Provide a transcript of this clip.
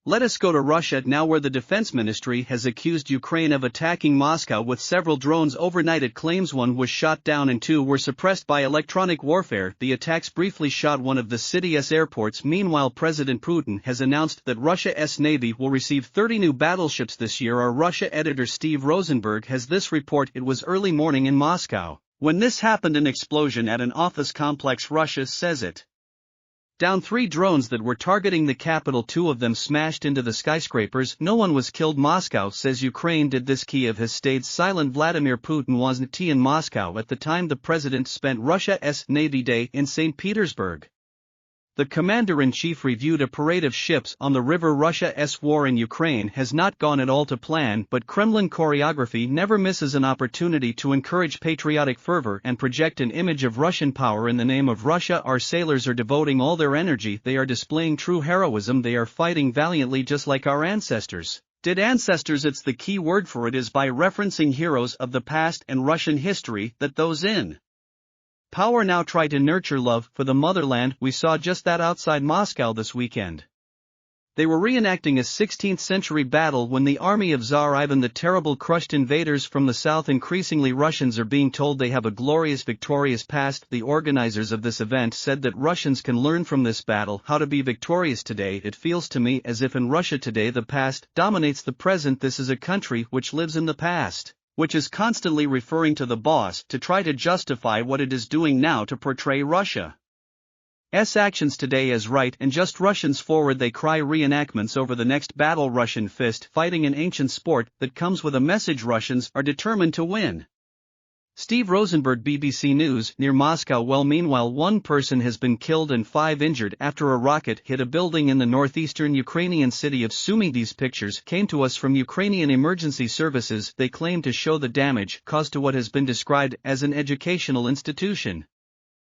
Let us go to Russia now, where the defense ministry has accused Ukraine of attacking Moscow with several drones overnight. It claims one was shot down and two were suppressed by electronic warfare. The attacks briefly shot one of the city's airports. Meanwhile, President Putin has announced that Russia's Navy will receive 30 new battleships this year. Our Russia editor Steve Rosenberg has this report. It was early morning in Moscow when this happened. An explosion at an office complex. Russia says it down 3 drones that were targeting the capital. 2 of them smashed into the skyscrapers. No one was killed. Moscow says Ukraine did this. Kiev has stayed silent. Vladimir Putin wasn't in Moscow at the time the president spent Russia's Navy Day in St. Petersburg. The commander-in-chief reviewed a parade of ships on the river. Russia's war in Ukraine has not gone at all to plan, but Kremlin choreography never misses an opportunity to encourage patriotic fervor and project an image of Russian power in the name of Russia. Our sailors are devoting all their energy. They are displaying true heroism. They are fighting valiantly just like our ancestors did. Ancestors, it's the key word for it, is by referencing heroes of the past and Russian history that those in power now try to nurture love for the motherland. We saw just that outside Moscow this weekend. They were reenacting a 16th century battle when the army of Tsar Ivan the Terrible crushed invaders from the south. Increasingly, Russians are being told they have a glorious, victorious past. The organizers of this event said that Russians can learn from this battle how to be victorious today. It feels to me as if in Russia today the past dominates the present. This is a country which lives in the past, which is constantly referring to the boss to try to justify what it is doing now to portray Russia's actions today as right and just. Russians forward, they cry. Reenactments over the next battle. Russian fist fighting, an ancient sport that comes with a message. Russians are determined to win. Steve Rosenberg, BBC News. Near Moscow. Well, meanwhile, 1 person has been killed and 5 injured after a rocket hit a building in the northeastern Ukrainian city of Sumy. These pictures came to us from Ukrainian emergency services. They claim to show the damage caused to what has been described as an educational institution.